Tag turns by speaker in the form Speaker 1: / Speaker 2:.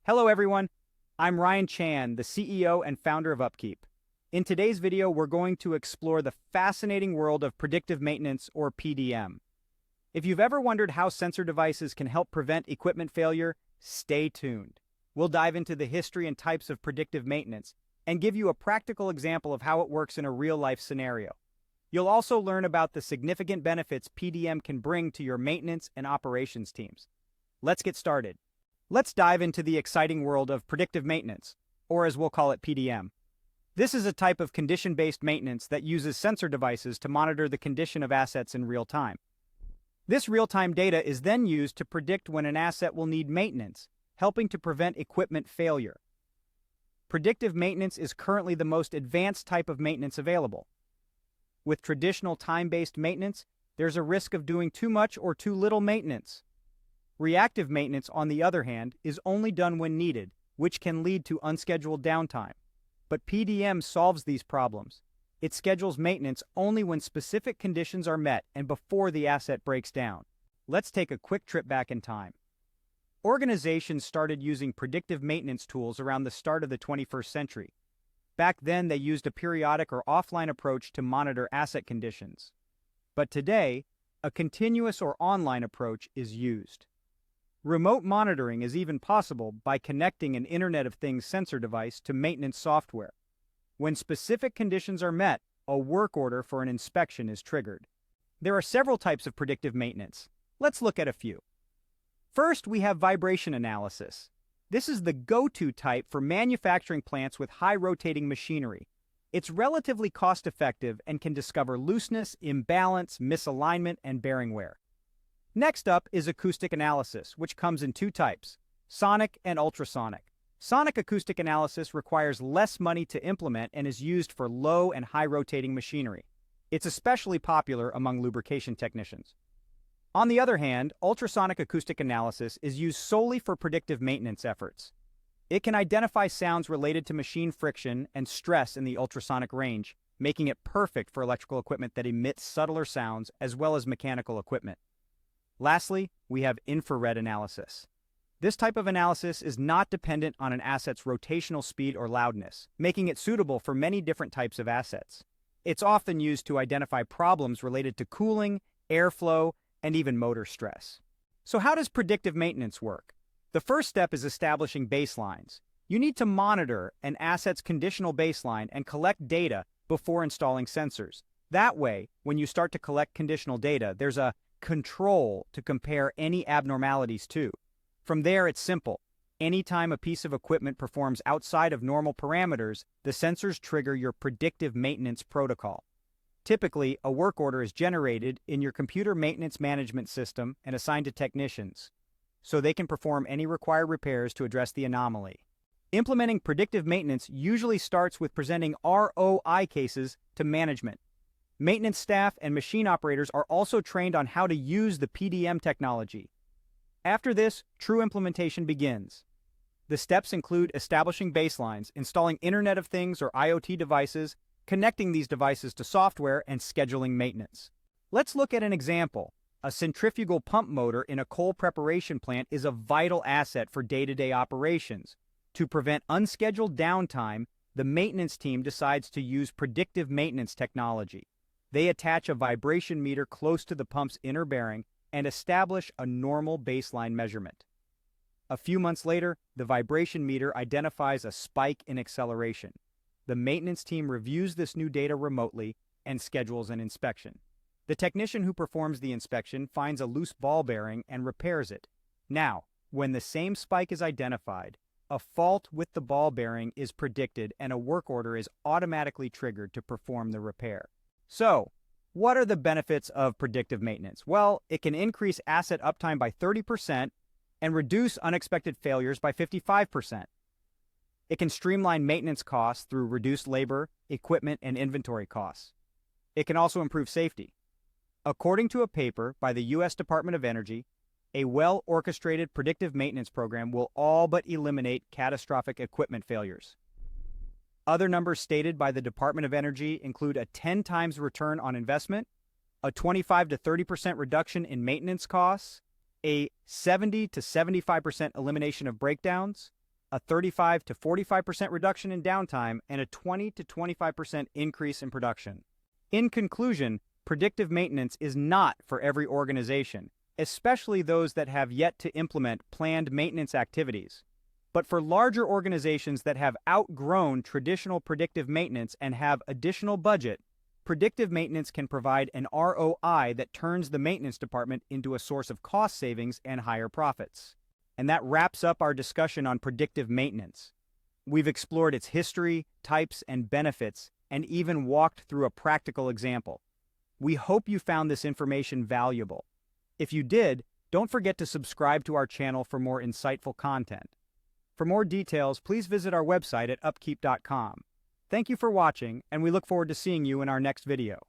Speaker 1: Hello everyone, I'm Ryan Chan, the CEO and founder of Upkeep. In today's video, we're going to explore the fascinating world of predictive maintenance, or PDM. If you've ever wondered how sensor devices can help prevent equipment failure, stay tuned. We'll dive into the history and types of predictive maintenance and give you a practical example of how it works in a real-life scenario. You'll also learn about the significant benefits PDM can bring to your maintenance and operations teams. Let's get started. Let's dive into the exciting world of predictive maintenance, or as we'll call it, PDM. This is a type of condition-based maintenance that uses sensor devices to monitor the condition of assets in real time. This real-time data is then used to predict when an asset will need maintenance, helping to prevent equipment failure. Predictive maintenance is currently the most advanced type of maintenance available. With traditional time-based maintenance, there's a risk of doing too much or too little maintenance. Reactive maintenance, on the other hand, is only done when needed, which can lead to unscheduled downtime. But PDM solves these problems. It schedules maintenance only when specific conditions are met and before the asset breaks down. Let's take a quick trip back in time. Organizations started using predictive maintenance tools around the start of the 21st century. Back then, they used a periodic or offline approach to monitor asset conditions. But today, a continuous or online approach is used. Remote monitoring is even possible by connecting an Internet of Things sensor device to maintenance software. When specific conditions are met, a work order for an inspection is triggered. There are several types of predictive maintenance. Let's look at a few. First, we have vibration analysis. This is the go-to type for manufacturing plants with high rotating machinery. It's relatively cost-effective and can discover looseness, imbalance, misalignment, and bearing wear. Next up is acoustic analysis, which comes in two types, sonic and ultrasonic. Sonic acoustic analysis requires less money to implement and is used for low and high rotating machinery. It's especially popular among lubrication technicians. On the other hand, ultrasonic acoustic analysis is used solely for predictive maintenance efforts. It can identify sounds related to machine friction and stress in the ultrasonic range, making it perfect for electrical equipment that emits subtler sounds as well as mechanical equipment. Lastly, we have infrared analysis. This type of analysis is not dependent on an asset's rotational speed or loudness, making it suitable for many different types of assets. It's often used to identify problems related to cooling, airflow, and even motor stress. So how does predictive maintenance work? The first step is establishing baselines. You need to monitor an asset's conditional baseline and collect data before installing sensors. That way, when you start to collect conditional data, there's a control to compare any abnormalities to. From there, it's simple. Anytime a piece of equipment performs outside of normal parameters, the sensors trigger your predictive maintenance protocol. Typically, a work order is generated in your computer maintenance management system and assigned to technicians, so they can perform any required repairs to address the anomaly. Implementing predictive maintenance usually starts with presenting ROI cases to management. Maintenance staff and machine operators are also trained on how to use the PDM technology. After this, true implementation begins. The steps include establishing baselines, installing Internet of Things or IoT devices, connecting these devices to software, and scheduling maintenance. Let's look at an example. A centrifugal pump motor in a coal preparation plant is a vital asset for day-to-day operations. To prevent unscheduled downtime, the maintenance team decides to use predictive maintenance technology. They attach a vibration meter close to the pump's inner bearing and establish a normal baseline measurement. A few months later, the vibration meter identifies a spike in acceleration. The maintenance team reviews this new data remotely and schedules an inspection. The technician who performs the inspection finds a loose ball bearing and repairs it. Now, when the same spike is identified, a fault with the ball bearing is predicted and a work order is automatically triggered to perform the repair. So, what are the benefits of predictive maintenance? Well, it can increase asset uptime by 30% and reduce unexpected failures by 55%. It can streamline maintenance costs through reduced labor, equipment, and inventory costs. It can also improve safety. According to a paper by the U.S. Department of Energy, a well-orchestrated predictive maintenance program will all but eliminate catastrophic equipment failures. Other numbers stated by the Department of Energy include a 10 times return on investment, a 25 to 30% reduction in maintenance costs, a 70 to 75% elimination of breakdowns, a 35 to 45% reduction in downtime, and a 20 to 25% increase in production. In conclusion, predictive maintenance is not for every organization, especially those that have yet to implement planned maintenance activities. But for larger organizations that have outgrown traditional predictive maintenance and have additional budget, predictive maintenance can provide an ROI that turns the maintenance department into a source of cost savings and higher profits. And that wraps up our discussion on predictive maintenance. We've explored its history, types, and benefits, and even walked through a practical example. We hope you found this information valuable. If you did, don't forget to subscribe to our channel for more insightful content. For more details, please visit our website at upkeep.com. Thank you for watching, and we look forward to seeing you in our next video.